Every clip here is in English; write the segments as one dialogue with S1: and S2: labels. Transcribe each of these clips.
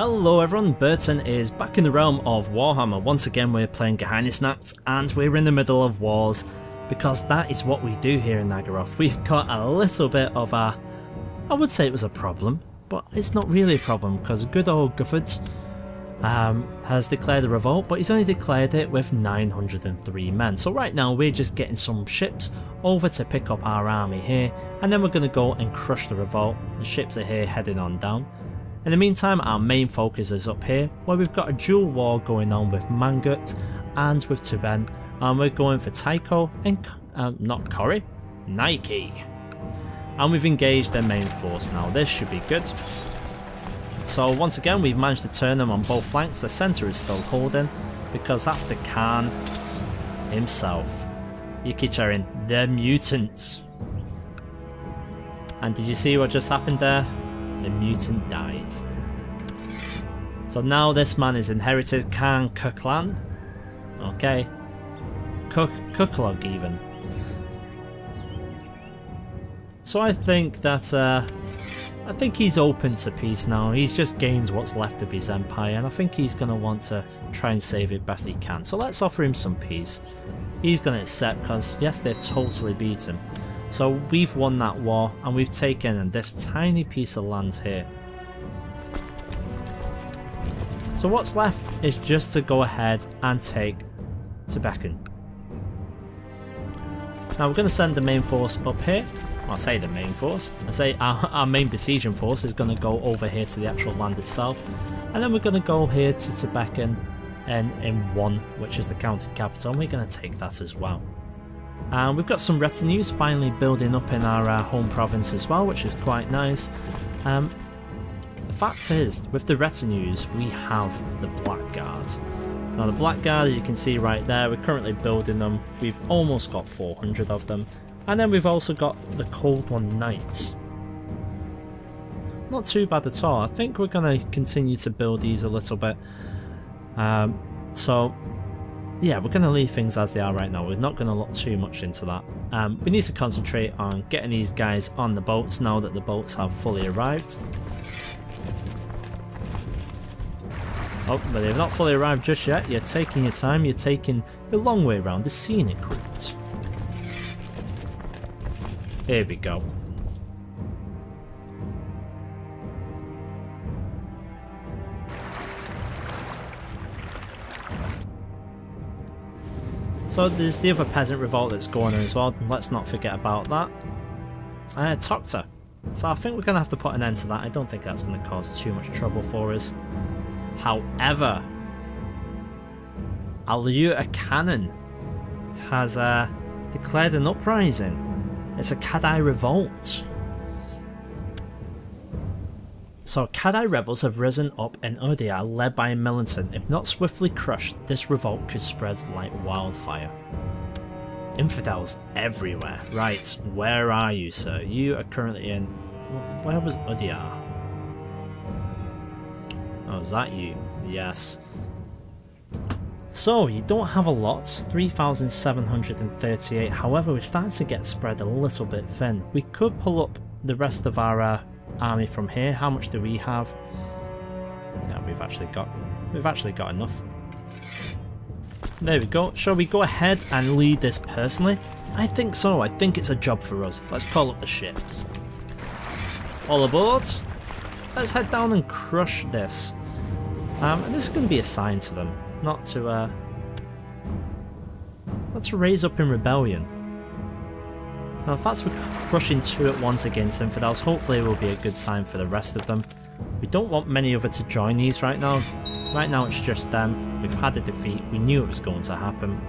S1: Hello everyone, Burton is back in the realm of Warhammer. Once again we're playing Geheimnisnacht and we're in the middle of wars because that is what we do here in Nagaroth. We've got a little bit of a, I would say it was a problem, but it's not really a problem because good old Gufford has declared a revolt, but he's only declared it with 903 men. So right now we're just getting some ships over to pick up our army here, and then we're going to go and crush the revolt. The ships are here heading on down. In the meantime, our main focus is up here, where we've got a dual war going on with Mangut and with Tuben, and we're going for Tycho and, not Corrie, Nike. And we've engaged their main force now. This should be good. So once again, we've managed to turn them on both flanks. The centre is still holding, because that's the Khan himself. Yukicharin, the mutants. And did you see what just happened there? The mutant died. So now this man is inherited Khan Kuklan. Okay. Kuklog even. So I think that I think he's open to peace now. He's just gained what's left of his empire, and I think he's going to want to try and save it best he can. So let's offer him some peace. He's going to accept because yes, they totally beat him. So we've won that war and we've taken this tiny piece of land here. So what's left is just to go ahead and take Tibetan. Now we're going to send the main force up here. Well, I say the main force. I say our main besieging force is going to go over here to the actual land itself. And then we're going to go here to Tibetan and in one, which is the county capital, and we're going to take that as well. And we've got some retinues finally building up in our home province as well, which is quite nice. The fact is, with the retinues, we have the Blackguard. Now the Blackguard, as you can see right there, we're currently building them. We've almost got 400 of them. And then we've also got the Cold One Knights. Not too bad at all. I think we're going to continue to build these a little bit. So yeah, we're going to leave things as they are right now. We're not going to look too much into that. We need to concentrate on getting these guys on the boats now that the boats have fully arrived. Oh, but they've not fully arrived just yet. You're taking your time. You're taking the long way around, the scenic route. Here we go. So there's the other peasant revolt that's going on as well, let's not forget about that. Tokta. So I think we're going to have to put an end to that. I don't think that's going to cause too much trouble for us. However, Aluta Cannon has declared an uprising. It's a Kadai revolt. So Kadai rebels have risen up in Udia, led by Millington. If not swiftly crushed, this revolt could spread like wildfire. Infidels everywhere. Right, where are you, sir? You are currently in... Where was Udia? Oh, is that you? Yes. So, you don't have a lot, 3,738. However, we're starting to get spread a little bit thin. We could pull up the rest of our army from here. How much do we have? Yeah, we've actually got enough. There we go. Shall we go ahead and lead this personally? I think so. I think it's a job for us. Let's call up the ships. All aboard. Let's head down and crush this. And this is going to be a sign to them, not to raise up in rebellion. Now, if that's we're crushing two at once against infidels, hopefully it will be a good sign for the rest of them. We don't want many other to join these right now. Right now it's just them. We've had a defeat. We knew it was going to happen.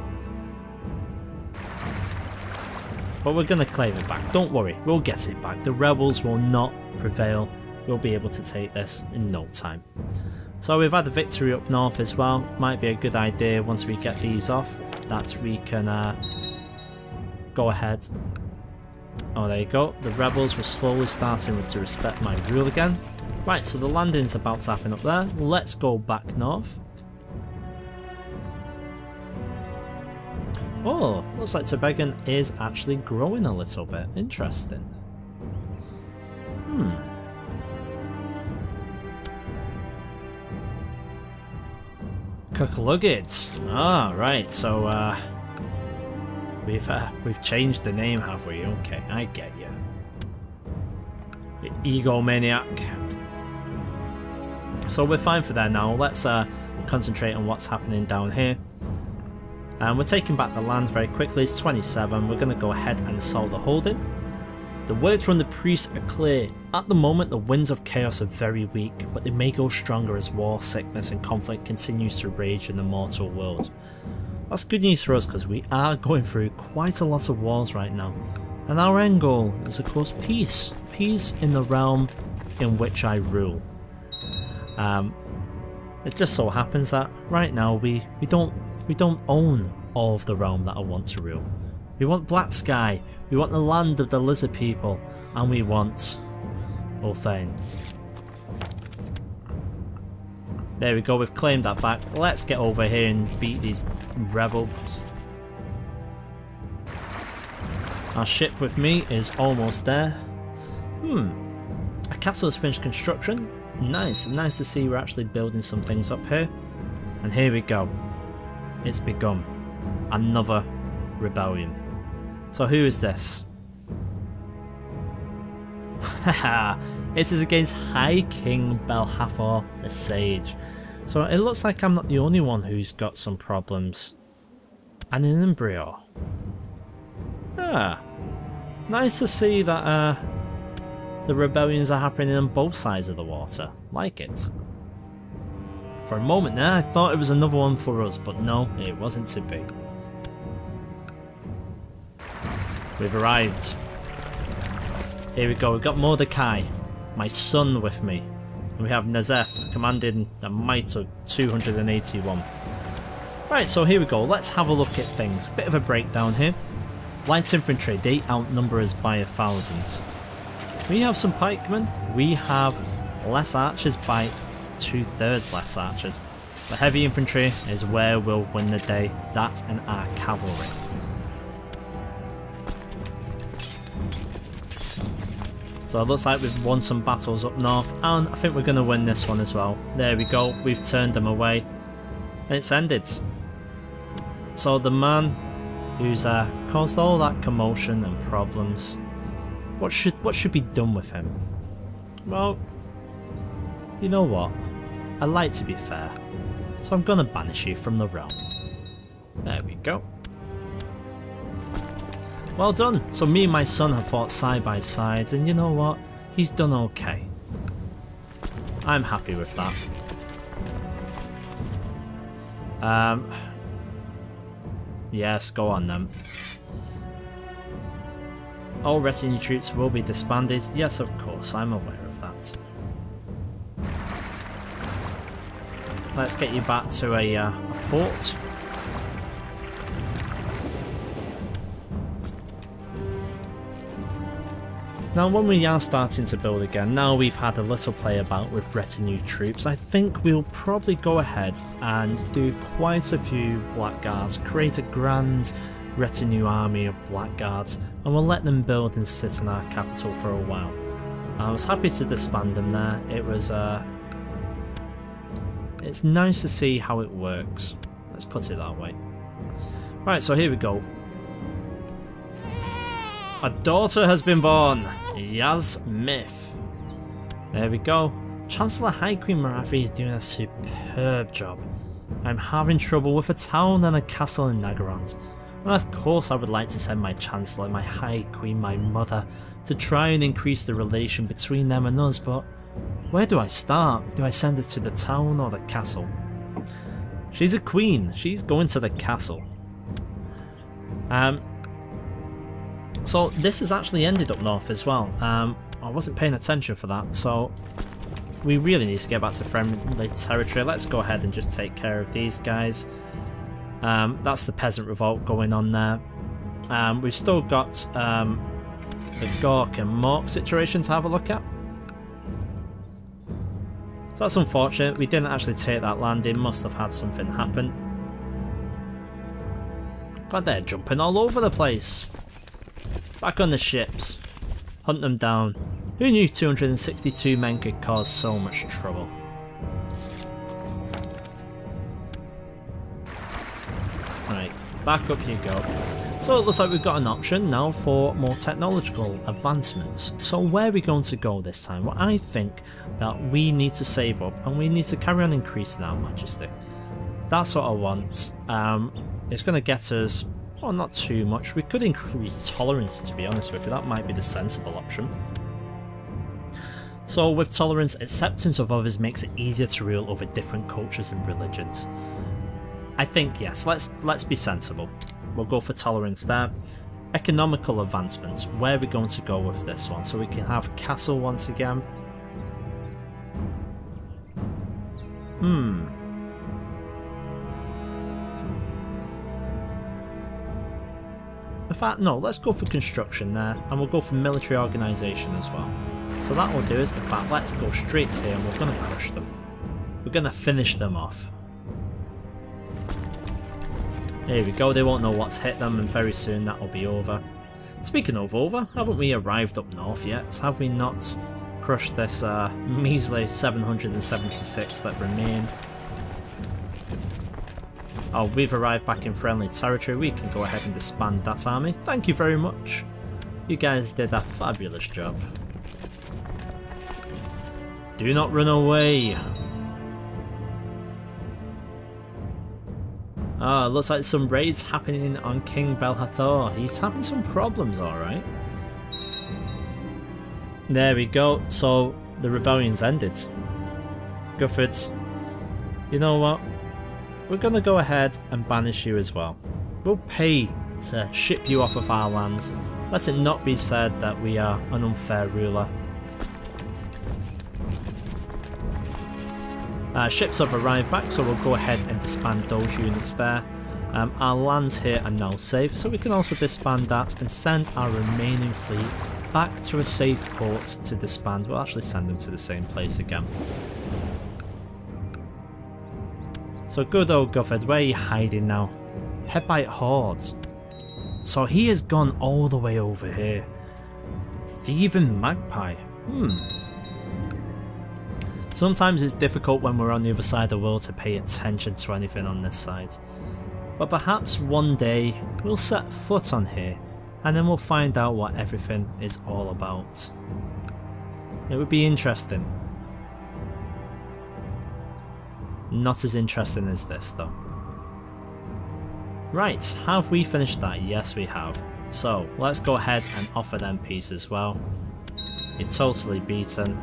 S1: But we're going to claim it back. Don't worry, we'll get it back. The rebels will not prevail. We'll be able to take this in no time. So we've had a victory up north as well. Might be a good idea once we get these off that we can go ahead. Oh, there you go. The rebels were slowly starting to respect my rule again. Right, so the landing's about to happen up there. Let's go back north. Oh, looks like Tibetan is actually growing a little bit. Interesting. Cucklugged. Ah, right. So we've changed the name, have we? Okay, I get you. The egomaniac. So we're fine for that now. Let's concentrate on what's happening down here. And we're taking back the land very quickly. It's 27. We're going to go ahead and assault the holding. The words from the priests are clear. At the moment, the winds of chaos are very weak, but they may go stronger as war, sickness and conflict continues to rage in the mortal world. That's good news for us because we are going through quite a lot of wars right now. And our end goal is of course peace. Peace in the realm in which I rule. It just so happens that right now we don't own all of the realm that I want to rule. We want Black Sky, we want the land of the lizard people, and we want Ulthane. There we go, we've claimed that back. Let's get over here and beat these rebels. Our ship with me is almost there. A castle has finished construction. Nice to see we're actually building some things up here. And here we go. It's begun. Another rebellion. So who is this? Haha, it is against High King Belhathor the Sage. So it looks like I'm not the only one who's got some problems. And an embryo. Nice to see that the rebellions are happening on both sides of the water. Like it. For a moment there I thought it was another one for us, but no, it wasn't to be. We've arrived. Here we go, we've got Mordecai, my son, with me. And we have Nazef, commanding a might of 281. Right, so here we go, let's have a look at things. Bit of a breakdown here. Light infantry, they outnumber us by 1,000. We have some pikemen, we have less archers by 2/3 less archers. The heavy infantry is where we'll win the day, that and our cavalry. So it looks like we've won some battles up north, and I think we're going to win this one as well. There we go, we've turned them away, and it's ended. So the man who's caused all that commotion and problems, what should be done with him? Well, you know what? I like to be fair, so I'm going to banish you from the realm. There we go. Well done. So me and my son have fought side by side, and you know what? He's done okay. I'm happy with that. Yes, go on then. All retinue troops will be disbanded. Yes, of course, I'm aware of that. Let's get you back to a port. Now when we are starting to build again, now we've had a little play about with retinue troops, I think we'll probably go ahead and do quite a few blackguards, create a grand retinue army of blackguards, and we'll let them build and sit in our capital for a while. I was happy to disband them there. It was it's nice to see how it works, let's put it that way. Right, so here we go. A daughter has been born, Yasmith. There we go. Chancellor High Queen Marathi is doing a superb job. I'm having trouble with a town and a castle in Nagaland. And of course I would like to send my Chancellor, my High Queen, my mother, to try and increase the relation between them and us, but where do I start? Do I send her to the town or the castle? She's a queen, she's going to the castle. So this has actually ended up north as well. I wasn't paying attention for that, so we really need to get back to friendly territory. Let's go ahead and just take care of these guys. That's the peasant revolt going on there. We've still got the Gork and Mork situation to have a look at. So that's unfortunate, we didn't actually take that landing, must have had something happen. God, they're jumping all over the place. Back on the ships. Hunt them down. Who knew 262 men could cause so much trouble? Right, back up you go. So it looks like we've got an option now for more technological advancements. So where are we going to go this time? Well, I think that we need to save up and we need to carry on increasing our majesty. That's what I want. It's going to get us, well, not too much. We could increase tolerance, to be honest with you. That might be the sensible option. So with tolerance, acceptance of others makes it easier to rule over different cultures and religions. I think yes, let's be sensible. We'll go for tolerance there. Economical advancements, where are we going to go with this one? So we can have castle once again. In fact, no, let's go for construction there, and we'll go for military organisation as well. So that will do is, in fact, let's go straight here and we're going to crush them. We're going to finish them off. There we go, they won't know what's hit them and very soon that will be over. Speaking of over, haven't we arrived up north yet? Have we not crushed this measly 776 that remain? Oh, we've arrived back in friendly territory. We can go ahead and disband that army. Thank you very much. You guys did a fabulous job. Do not run away. Ah, looks like some raids happening on King Belhathor. He's having some problems, alright. There we go. So the rebellion's ended. Gufford, you know what? We're going to go ahead and banish you as well. We'll pay to ship you off of our lands. Let it not be said that we are an unfair ruler. Ships have arrived back, so we'll go ahead and disband those units there. Our lands here are now safe, so we can also disband that and send our remaining fleet back to a safe port to disband. We'll actually send them to the same place again. So good old Gufford, where are you hiding now? Headbite Hordes. So he has gone all the way over here. Thieving Magpie. Sometimes it's difficult when we're on the other side of the world to pay attention to anything on this side. But perhaps one day we'll set foot on here and then we'll find out what everything is all about. It would be interesting. Not as interesting as this though. Right, have we finished that? Yes we have. So let's go ahead and offer them peace as well. You're totally beaten.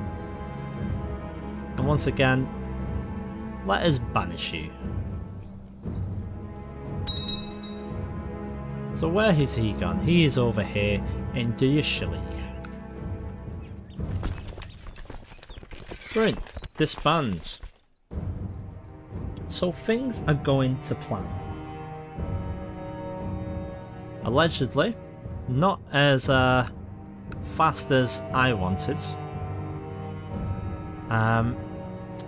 S1: And once again, let us banish you. So where has he gone? He is over here in Duyashili. Brilliant. Disband. So things are going to plan. Allegedly, not as fast as I wanted.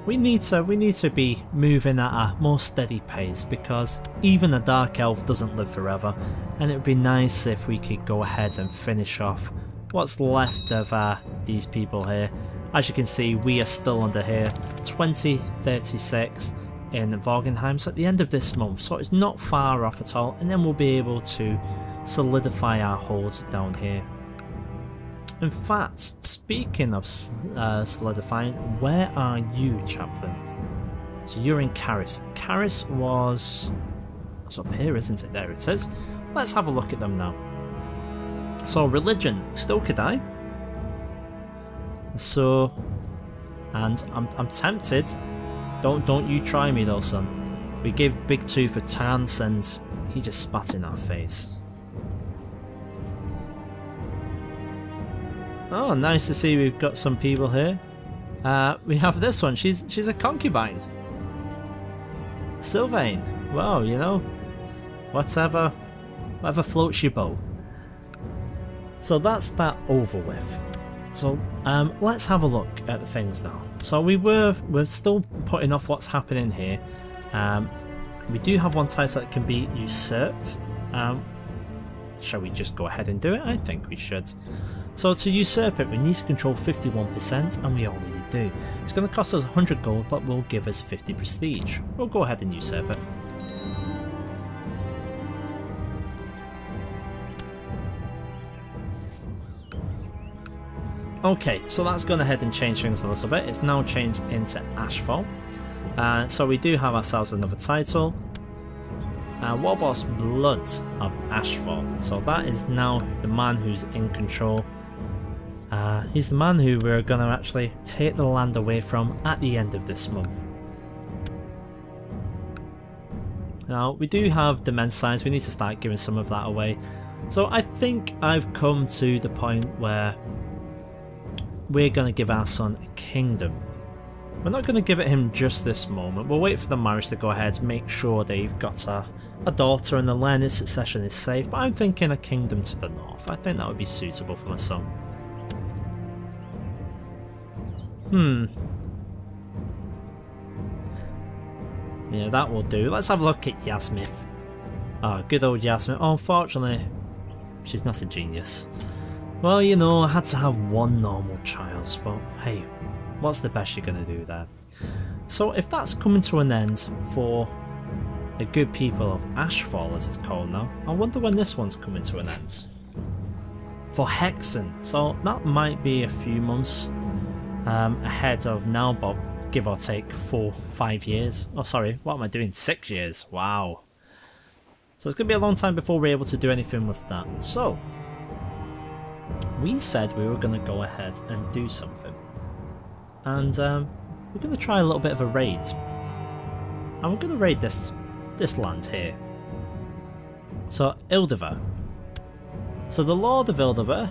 S1: We need to be moving at a more steady pace because even a Dark Elf doesn't live forever, and it would be nice if we could go ahead and finish off what's left of these people here. As you can see, we are still under here, 2036 in Vorgenheim, so at the end of this month, so it's not far off at all, and then we'll be able to solidify our holds down here. In fact, speaking of solidifying, where are you, Chaplain? So you're in Caris. Caris was... It's up here, isn't it? There it is. Let's have a look at them now. So religion, still Kadai. So, and I'm tempted. Don't you try me though, son. We gave Big Two for chance and he just spat in our face. Oh, nice to see we've got some people here. We have this one. She's a concubine. Sylvain. Well, you know, whatever floats your boat. So that's that over with. So let's have a look at the things now. So we're still putting off what's happening here. We do have one title that can be usurped. Shall we just go ahead and do it? I think we should. So to usurp it, we need to control 51%, and we already do. It's going to cost us 100 gold, but will give us 50 prestige. We'll go ahead and usurp it. Okay, so that's gone ahead and changed things a little bit. It's now changed into Ashfall. So we do have ourselves another title. Warboss Blood of Ashfall. So that is now the man who's in control. He's the man who we're going to actually take the land away from at the end of this month. Now, we do have the men's signs. We need to start giving some of that away. So I think I've come to the point where we're going to give our son a kingdom. We're not going to give it him just this moment. We'll wait for the marriage to go ahead and make sure they've got a daughter and the lineage succession is safe. But I'm thinking a kingdom to the north. I think that would be suitable for my son. Yeah, that will do. Let's have a look at Yasmith. Ah, good old Yasmith. Oh, unfortunately, she's not a genius. Well, you know, I had to have one normal child, but hey, what's the best you're going to do there? So if that's coming to an end for the good people of Ashfall, as it's called now, I wonder when this one's coming to an end. For Hexen, so that might be a few months ahead of now, but give or take 4-5 years. Oh sorry, what am I doing? 6 years, wow. So it's going to be a long time before we're able to do anything with that. So, we said we were going to go ahead and do something. And we're going to try a little bit of a raid. And we're going to raid this land here. So, Ildiver. So the Lord of Ildiver,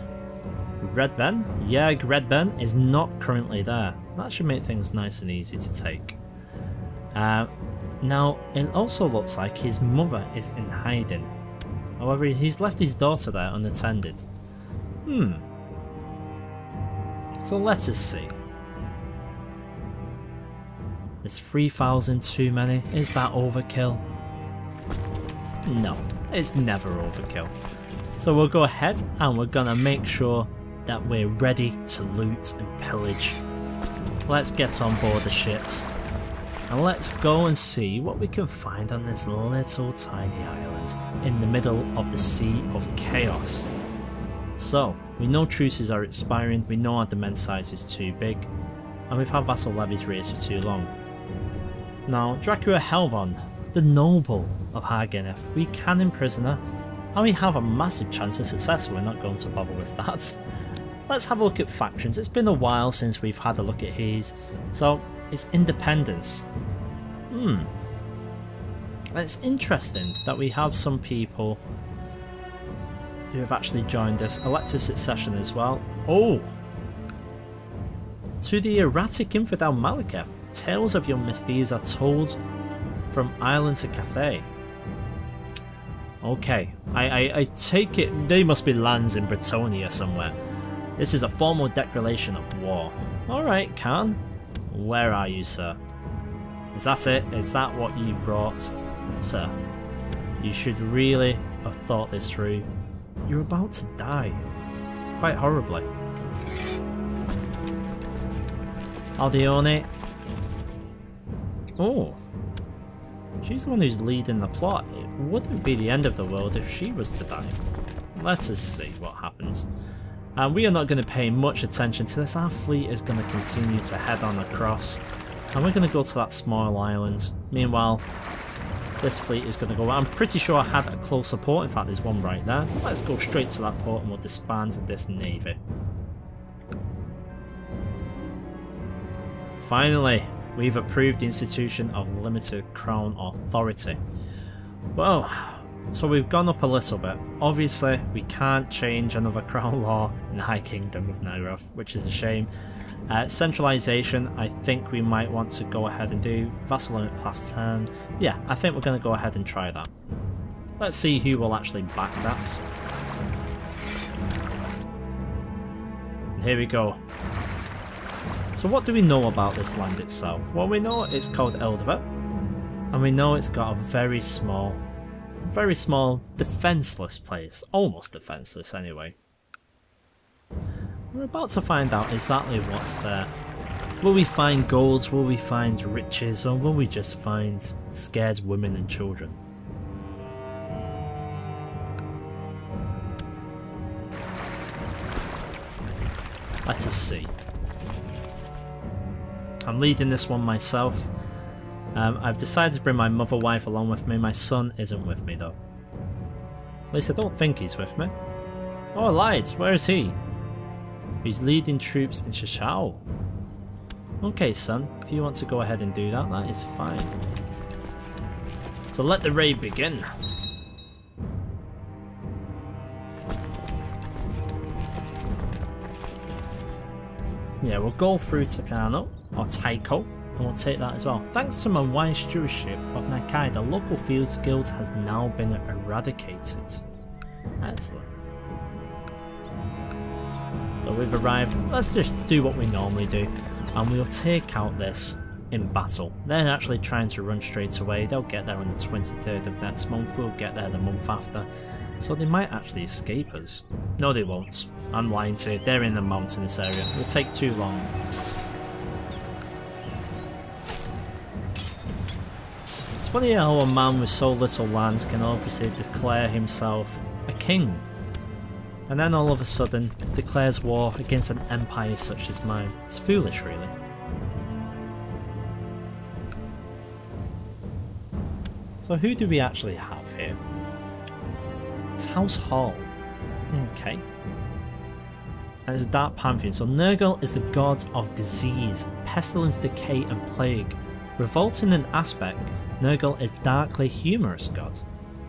S1: Redben, Yerg Redben, is not currently there. That should make things nice and easy to take. Now, it also looks like his mother is in hiding. However, he's left his daughter there unattended. So let us see. Is 3,000 too many? Is that overkill? No, it's never overkill. So we'll go ahead and we're gonna make sure that we're ready to loot and pillage. Let's get on board the ships and let's go and see what we can find on this little tiny island in the middle of the Sea of Chaos. So, we know truces are expiring, we know our demand size is too big, and we've had vassal levies raised for too long. Now, Dracula Helbon, the noble of Hargeneth, we can imprison her, and we have a massive chance of success, so we're not going to bother with that. Let's have a look at factions. It's been a while since we've had a look at his. So, it's independence. It's interesting that we have some people who have actually joined us. Elective succession as well. Oh! To the erratic infidel Malekith, tales of your misdeeds are told from island to Cathay. Okay, I take it they must be lands in Bretonia somewhere. This is a formal declaration of war. Alright, Khan. Where are you, sir? Is that it? Is that what you brought? Sir, you should really have thought this through. You're about to die. Quite horribly. Aldeone. Oh. She's the one who's leading the plot. It wouldn't be the end of the world if she was to die. Let us see what happens. We are not going to pay much attention to this. Our fleet is going to continue to head on across. And we're going to go to that small island. Meanwhile, this fleet is going to go... I'm pretty sure I had a closer port. In fact, there's one right there. Let's go straight to that port and we'll disband this navy. Finally, we've approved the institution of limited crown authority. Well, so we've gone up a little bit. Obviously, we can't change another crown law in the High Kingdom of Nagaroth, which is a shame. Centralisation, I think we might want to go ahead and do. Vassal limit plus 10. Yeah, I think we're going to go ahead and try that. Let's see who will actually back that. And here we go. So what do we know about this land itself? Well, we know it's called Ildiver, and we know it's got a very small defenceless place. Almost defenceless anyway. We're about to find out exactly what's there. Will we find gold, will we find riches, or will we just find scared women and children? Let us see. I'm leading this one myself. I've decided to bring my mother wife along with me. My son isn't with me though. At least I don't think he's with me. Oh, I lied. Where is he? He's leading troops in Shishao. Okay, son. If you want to go ahead and do that, that is fine. So let the raid begin. Yeah, we'll go through Takano, or Taiko, and we'll take that as well. Thanks to my wise stewardship of Nakai, the local fields guild has now been eradicated. Excellent. So we've arrived. Let's just do what we normally do, and we'll take out this in battle. They're actually trying to run straight away. They'll get there on the 23rd of next month. We'll get there the month after. So they might actually escape us. No, they won't. I'm lying to you. They're in the mountainous area. It'll take too long. It's funny how a man with so little land can obviously declare himself a king, and then all of a sudden declares war against an empire such as mine. It's foolish, really. So who do we actually have here? It's House Hall. Okay. And it's Dark Pantheon. So Nurgle is the god of disease, pestilence, decay and plague. Revolting in aspect, Nurgle is darkly humorous god,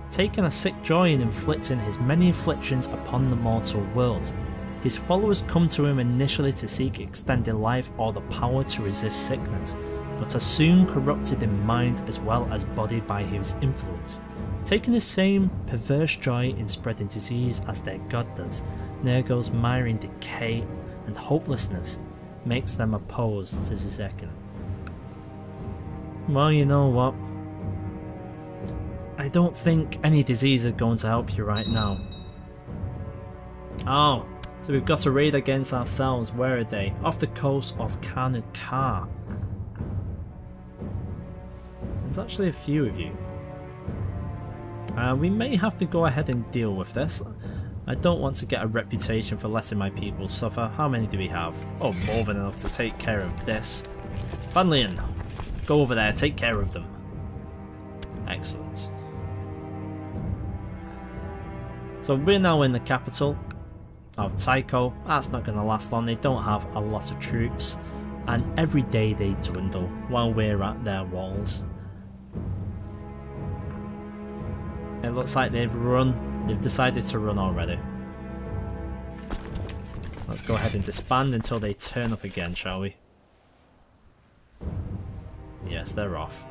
S1: taking a sick joy in inflicting his many afflictions upon the mortal world. His followers come to him initially to seek extended life or the power to resist sickness, but are soon corrupted in mind as well as body by his influence. Taking the same perverse joy in spreading disease as their god does, Nurgle's miring decay and hopelessness makes them opposed to Zekin. Well, you know what? I don't think any disease is going to help you right now. Oh, so we've got a raid against ourselves. Where are they? Off the coast of Karnataka. There's actually a few of you. We may have to go ahead and deal with this. I don't want to get a reputation for letting my people suffer. How many do we have? Oh, more than enough to take care of this. Fanlian, go over there, take care of them. Excellent. So we're now in the capital of Taiko. That's not going to last long. They don't have a lot of troops, and every day they dwindle while we're at their walls. It looks like they've decided to run already. Let's go ahead and disband until they turn up again, shall we? Yes, they're off.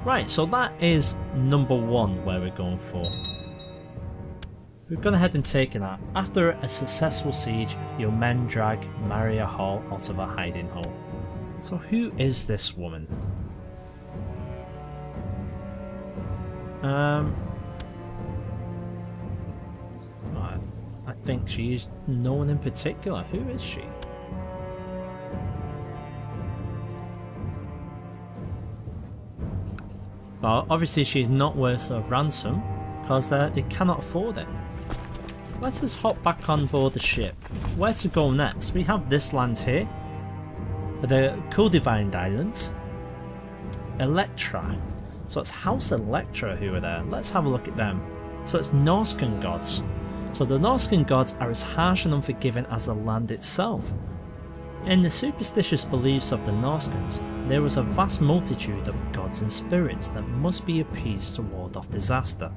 S1: Right, so that is number one where we're going for. We've gone ahead and taken that. After a successful siege, your men drag Maria Hall out of a hiding hole. So who is this woman? I think she's no one in particular. Who is she? Well, obviously she's not worth a ransom, because they cannot afford it. Let us hop back on board the ship. Where to go next? We have this land here, the Codivined Islands, Electra. So it's House Electra who are there. Let's have a look at them. So it's Norscan gods. So the Norscan gods are as harsh and unforgiving as the land itself. In the superstitious beliefs of the Norscans, there was a vast multitude of gods and spirits that must be appeased to ward off disaster,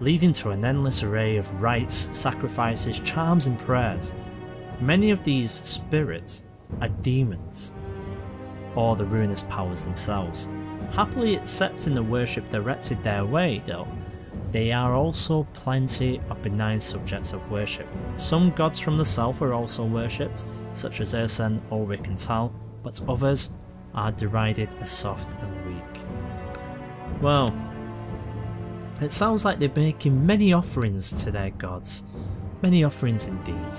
S1: leading to an endless array of rites, sacrifices, charms and prayers. Many of these spirits are demons, or the ruinous powers themselves. Happily accepting the worship directed their way, though, there are also plenty of benign subjects of worship. Some gods from the south are also worshipped, such as Ursen, Ulrich and Tal, but others are derided as soft and weak. Well, it sounds like they're making many offerings to their gods. Many offerings indeed.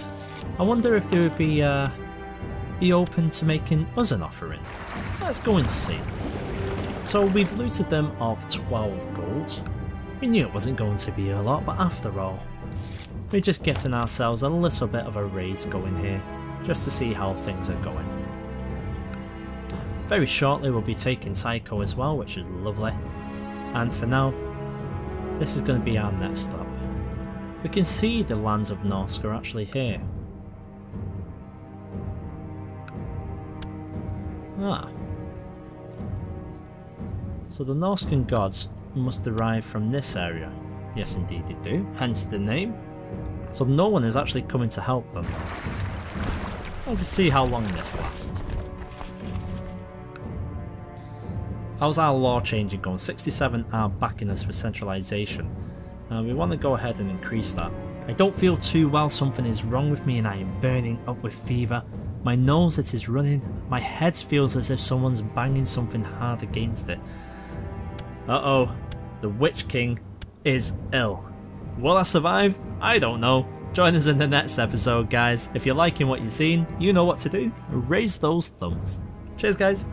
S1: I wonder if they would be open to making us an offering. Let's go and see. So we've looted them of 12 gold. We knew it wasn't going to be a lot, but after all, we're just getting ourselves a little bit of a raid going here. just to see how things are going. Very shortly we'll be taking Tycho as well, which is lovely. And for now, this is going to be our next stop. We can see the lands of Norsk are actually here. Ah. So the Norscan gods must derive from this area. Yes indeed they do, hence the name. So no one is actually coming to help them. Let's see how long this lasts. How's our law changing going? 67 are backing us for centralisation. We want to go ahead and increase that. I don't feel too well, something is wrong with me and I am burning up with fever. My nose, it is running. My head feels as if someone's banging something hard against it. Uh-oh, the Witch King is ill. Will I survive? I don't know. Join us in the next episode, guys. If you're liking what you've seen, you know what to do. Raise those thumbs. Cheers, guys.